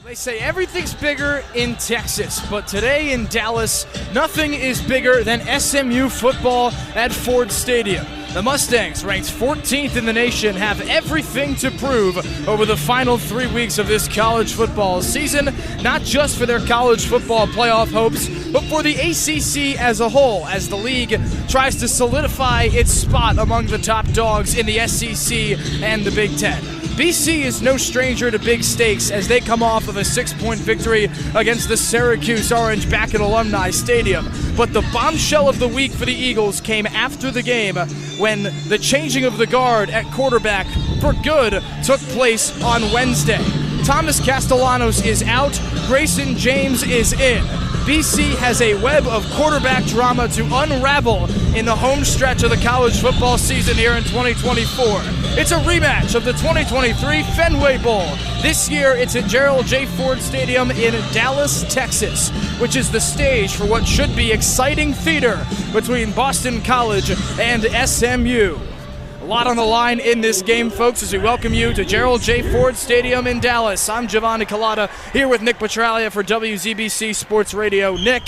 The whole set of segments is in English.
They say everything's bigger in Texas, but today in Dallas, nothing is bigger than SMU football at Ford Stadium. The Mustangs, ranked 14th in the nation, have everything to prove over the final 3 weeks of this college football season, not just for their college football playoff hopes, but for the ACC as a whole, as the league tries to solidify its spot among the top dogs in the SEC and the Big Ten. BC is no stranger to big stakes as they come off of a 6-point victory against the Syracuse Orange back at Alumni Stadium. But the bombshell of the week for the Eagles came after the game when the changing of the guard at quarterback for good took place on Wednesday. Thomas Castellanos is out, Grayson James is in. BC has a web of quarterback drama to unravel in the home stretch of the college football season here in 2024. It's a rematch of the 2023 Fenway Bowl. This year, it's at Gerald J. Ford Stadium in Dallas, Texas, which is the stage for what should be exciting theater between Boston College and SMU. A lot on the line in this game, folks, as we welcome you to Gerald J. Ford Stadium in Dallas. I'm Giovanni Culotta, here with Nick Petralia for WZBC Sports Radio. Nick,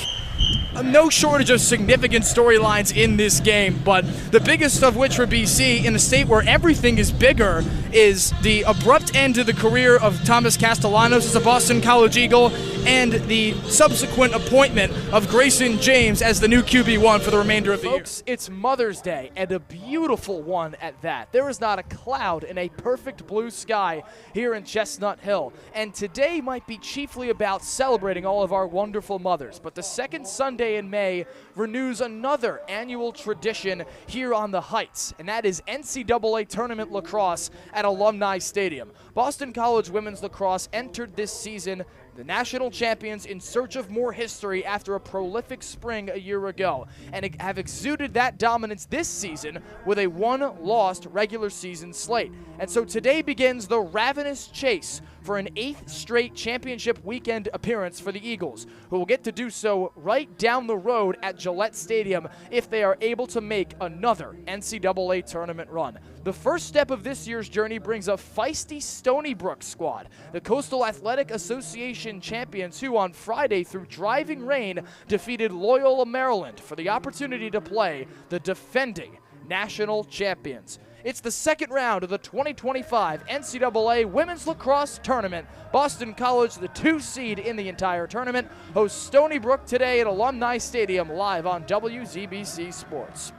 no shortage of significant storylines in this game, but the biggest of which for BC, in a state where everything is bigger, is the abrupt end to the career of Thomas Castellanos as a Boston College Eagle and the subsequent appointment of Grayson James as the new QB1 for the remainder of the year. Folks, it's Mother's Day, and a beautiful one at that. There is not a cloud in a perfect blue sky here in Chestnut Hill, and today might be chiefly about celebrating all of our wonderful mothers. But the second Sunday in May renews another annual tradition here on the Heights, and that is NCAA Tournament Lacrosse at Alumni Stadium. Boston College women's lacrosse entered this season the national champions in search of more history after a prolific spring a year ago, and have exuded that dominance this season with a one-lost regular season slate. And so today begins the ravenous chase for an 8th straight championship weekend appearance for the Eagles, who will get to do so right down the road at Gillette Stadium if they are able to make another NCAA tournament run. The first step of this year's journey brings a feisty Stony Brook squad, the Coastal Athletic Association champions who on Friday through driving rain defeated Loyola Maryland for the opportunity to play the defending national champions. It's the second round of the 2025 NCAA Women's Lacrosse Tournament. Boston College, the 2 seed in the entire tournament, hosts Stony Brook today at Alumni Stadium live on WZBC Sports.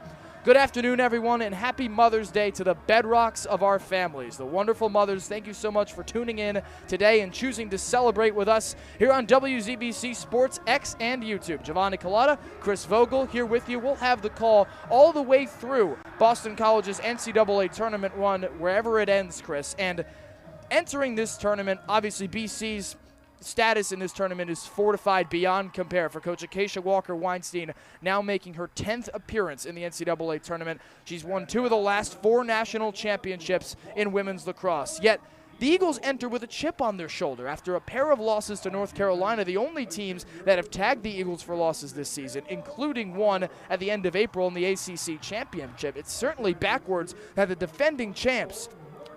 Good afternoon, everyone, and happy Mother's Day to the bedrocks of our families. The wonderful mothers, thank you so much for tuning in today and choosing to celebrate with us here on WZBC Sports X and YouTube. Giovanni Culotta, Chris Vogel here with you. We'll have the call all the way through Boston College's NCAA tournament run, wherever it ends, Chris. And entering this tournament, obviously BC's status in this tournament is fortified beyond compare for Coach Acacia Walker-Weinstein, now making her 10th appearance in the NCAA tournament. She's won 2 of the last 4 national championships in women's lacrosse. Yet, the Eagles enter with a chip on their shoulder after a pair of losses to North Carolina, the only teams that have tagged the Eagles for losses this season, including one at the end of April in the ACC championship. It's certainly backwards that the defending champs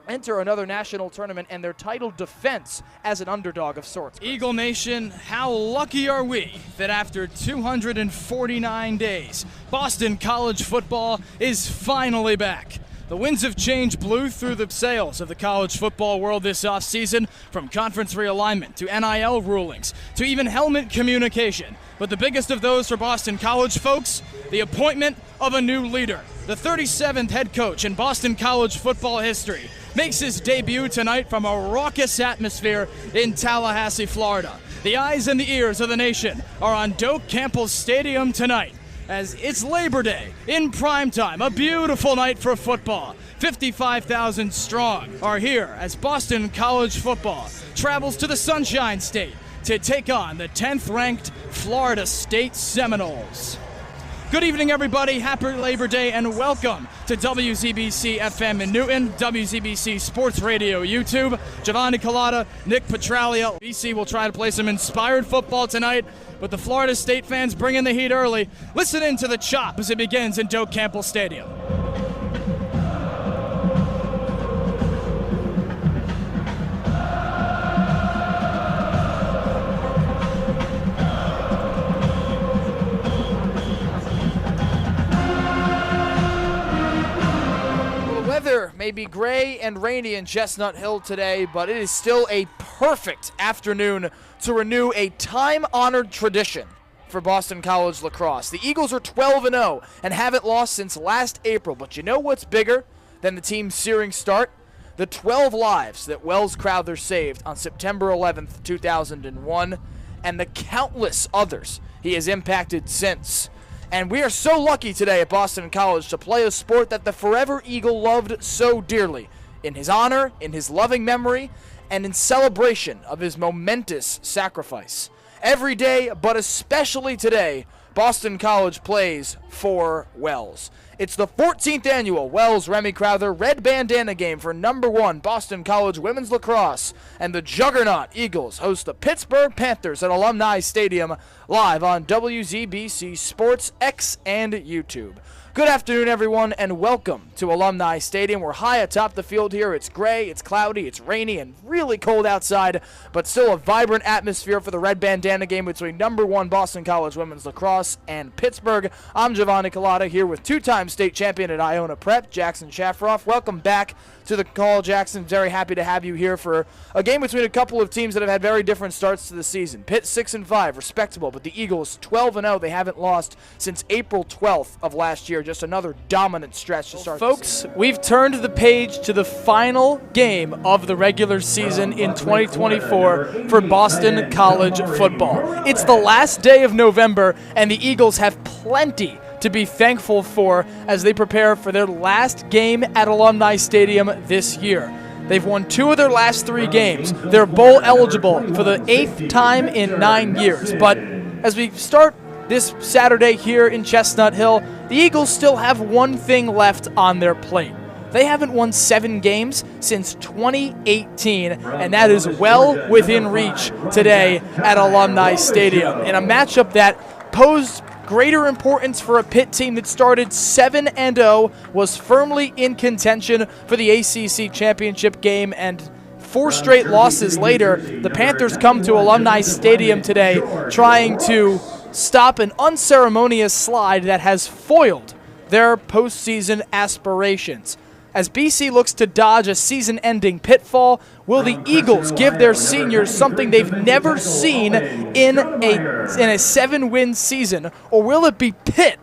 enter another national tournament and their title defense as an underdog of sorts. Eagle Nation, how lucky are we that after 249 days, Boston College football is finally back. The winds of change blew through the sails of the college football world this offseason, from conference realignment to NIL rulings to even helmet communication. But the biggest of those for Boston College folks, the appointment of a new leader. The 37th head coach in Boston College football history makes his debut tonight from a raucous atmosphere in Tallahassee, Florida. The eyes and the ears of the nation are on Doak Campbell Stadium tonight, as it's Labor Day in primetime, a beautiful night for football. 55,000 strong are here as Boston College football travels to the Sunshine State to take on the 10th-ranked Florida State Seminoles. Good evening, everybody. Happy Labor Day, and welcome to WZBC FM in Newton, WZBC Sports Radio YouTube. Giovanni Culotta, Nick Petralia. BC will try to play some inspired football tonight, but the Florida State fans bring in the heat early. Listen in to the chop as it begins in Doak Campbell Stadium. may be gray and rainy in Chestnut Hill today, but it is still a perfect afternoon to renew a time-honored tradition for Boston College lacrosse. The Eagles are 12-0 and haven't lost since last April, but you know what's bigger than the team's searing start? The 12 lives that Wells Crowther saved on September 11th, 2001, and the countless others he has impacted since. And we are so lucky today at Boston College to play a sport that the Forever Eagle loved so dearly. In his honor, in his loving memory, and in celebration of his momentous sacrifice. Every day, but especially today, Boston College plays for Wells. It's the 14th annual Wells-Remy Crowther Red Bandana Game for #1 Boston College Women's Lacrosse, and the Juggernaut Eagles host the Pittsburgh Panthers at Alumni Stadium live on WZBC Sports, X, and YouTube. Good afternoon, everyone, and welcome to Alumni Stadium. We're high atop the field here. It's gray, it's cloudy, it's rainy, and really cold outside, but still a vibrant atmosphere for the Red Bandana Game between #1 Boston College Women's Lacrosse and Pittsburgh. I'm Giovanni Culotta here with two-time state champion at Iona Prep, Jackson Shafroff. Welcome back to the call, Jackson. Very happy to have you here for a game between a couple of teams that have had very different starts to the season. Pitt 6-5, respectable, but the Eagles 12-0. They haven't lost since April 12th of last year. Just another dominant stretch to start. Folks, we've turned the page to the final game of the regular season in 2024 for Boston College football. It's the last day of November, and the Eagles have plenty to be thankful for as they prepare for their last game at Alumni Stadium this year. They've won 2 of their last 3 games. They're bowl eligible for the 8th time in 9 years. But as we start this Saturday here in Chestnut Hill, the Eagles still have one thing left on their plate. They haven't won 7 games since 2018, and that is well within reach today at Alumni Stadium. In a matchup that posed greater importance for a Pitt team that started 7-0, was firmly in contention for the ACC championship game, and 4 straight losses later, the Panthers come to Alumni Stadium today trying to stop an unceremonious slide that has foiled their postseason aspirations. As BC looks to dodge a season-ending pitfall, will the Eagles give their seniors something they've never seen in a 7-win season, or will it be Pitt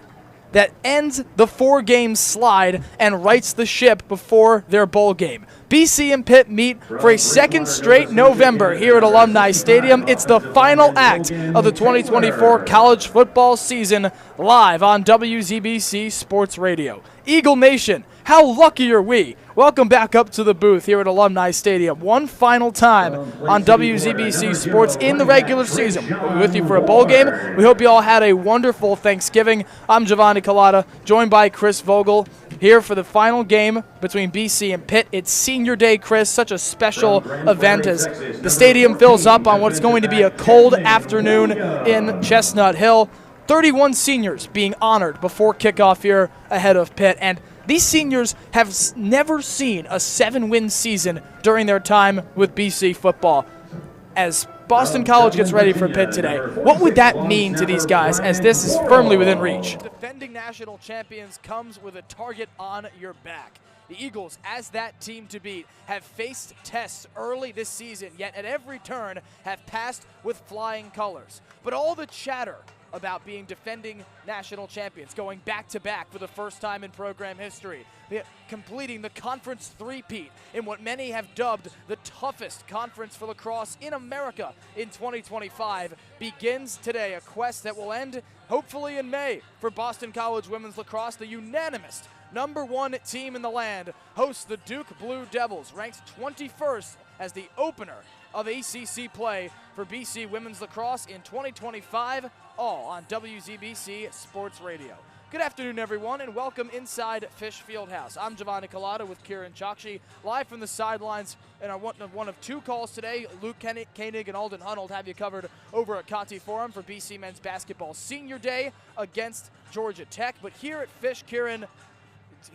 that ends the 4-game slide and rights the ship before their bowl game? BC and Pitt meet for a second straight November here at Alumni Stadium. It's the final act of the 2024 college football season, live on WZBC Sports Radio. Eagle Nation, how lucky are we? Welcome back up to the booth here at Alumni Stadium. One final time on WZBC Sports in the regular season. We'll be with you for a bowl game. We hope you all had a wonderful Thanksgiving. I'm Giovanni Culotta, joined by Chris Vogel, here for the final game between BC and Pitt. It's Senior Day, Chris, such a special event as the stadium fills up on what's going to be a cold afternoon in Chestnut Hill. 31 seniors being honored before kickoff here ahead of Pitt, and these seniors have never seen a 7-win season during their time with BC football. As Boston College gets ready for Pitt today, what would that mean to these guys as this is firmly within reach? Defending national champions comes with a target on your back. The Eagles, as that team to beat, have faced tests early this season, yet at every turn have passed with flying colors. But all the chatter about being defending national champions, going back-to-back for the first time in program history, completing the conference three-peat in what many have dubbed the toughest conference for lacrosse in America in 2025, begins today, a quest that will end hopefully in May for Boston College Women's Lacrosse. The unanimous #1 team in the land hosts the Duke Blue Devils, ranked 21st as the opener of ACC play for BC Women's Lacrosse in 2025, all on WZBC Sports Radio. Good afternoon, everyone, and welcome inside Fish Fieldhouse. I'm Giovanni Culotta with Kieran Chokshi, live from the sidelines, and on one of 2 calls today. Luke Koenig and Alden Hunold have you covered over at Conti Forum for BC Men's Basketball Senior Day against Georgia Tech. But here at Fish, Kieran,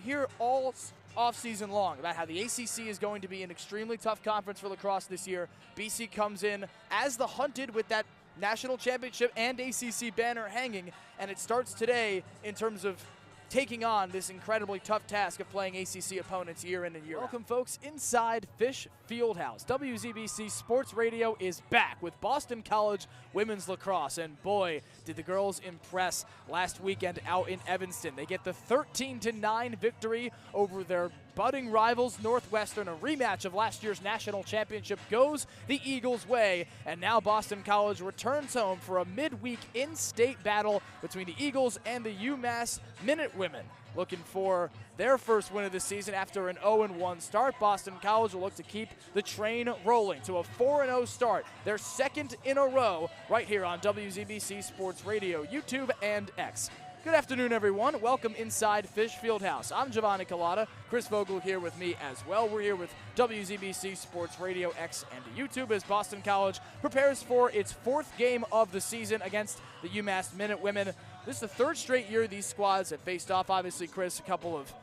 here all off-season long about how the ACC is going to be an extremely tough conference for lacrosse this year. BC comes in as the hunted with that national championship and ACC banner hanging, and it starts today in terms of taking on this incredibly tough task of playing ACC opponents year in and year out. Welcome, folks, inside Fish Fieldhouse. WZBC Sports Radio is back with Boston College women's lacrosse, and boy, did the girls impress last weekend out in Evanston. They get the 13-9 victory over their budding rivals Northwestern. A rematch of last year's national championship goes the Eagles' way, and now Boston College returns home for a midweek in-state battle between the Eagles and the UMass Minutewomen. Looking for their first win of the season after an 0-1 start. Boston College will look to keep the train rolling to a 4-0 start, their second in a row, right here on WZBC Sports Radio, YouTube, and X. Good afternoon, everyone. Welcome inside Fish Fieldhouse. I'm Giovanni Culotta. Chris Vogel here with me as well. We're here with WZBC Sports Radio, X, and YouTube as Boston College prepares for its fourth game of the season against the UMass Minutewomen. This is the third straight year these squads have faced off. Obviously, Chris, a couple of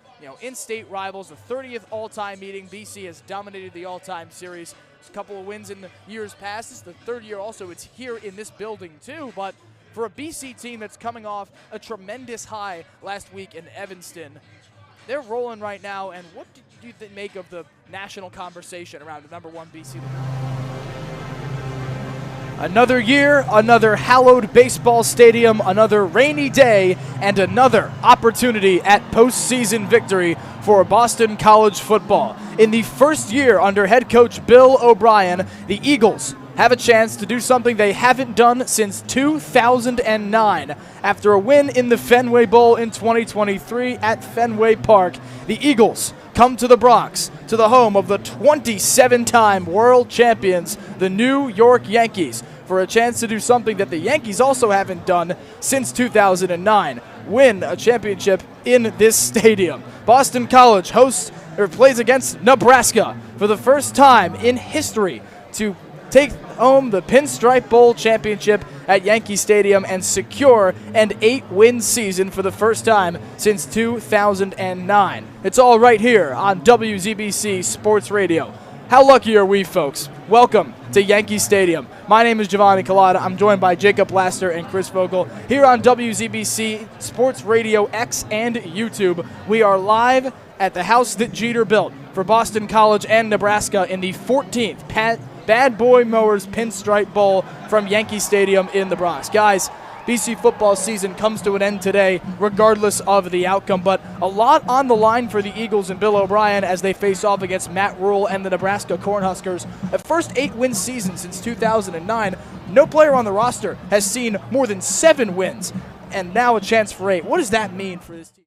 in-state rivals. The 30th all-time meeting. BC has dominated the all-time series. There's a couple of wins in the years past. This is the third year also. It's here in this building too, but for a BC team that's coming off a tremendous high last week in Evanston, they're rolling right now. And what do you make of the national conversation around the number one BC? Another year, another hallowed baseball stadium, another rainy day, and another opportunity at postseason victory for Boston College football. In the first year under head coach Bill O'Brien, the Eagles have a chance to do something they haven't done since 2009. After a win in the Fenway Bowl in 2023 at Fenway Park, the Eagles come to the Bronx, to the home of the 27-time world champions, the New York Yankees, for a chance to do something that the Yankees also haven't done since 2009, win a championship in this stadium. Boston College plays against Nebraska for the first time in history to take home the Pinstripe Bowl championship at Yankee Stadium and secure an 8-win season for the first time since 2009. It's all right here on WZBC Sports Radio. How lucky are we, folks? Welcome to Yankee Stadium. My name is Giovanni Culotta. I'm joined by Jacob Laster and Chris Vogel here on WZBC Sports Radio X and YouTube. We are live at the house that Jeter built for Boston College and Nebraska in the 14th Bad Boy Mowers Pinstripe Bowl from Yankee Stadium in the Bronx. Guys, BC football season comes to an end today, regardless of the outcome, but a lot on the line for the Eagles and Bill O'Brien as they face off against Matt Rule and the Nebraska Cornhuskers. A first 8-win season since 2009. No player on the roster has seen more than 7 wins, and now a chance for 8. What does that mean for this team?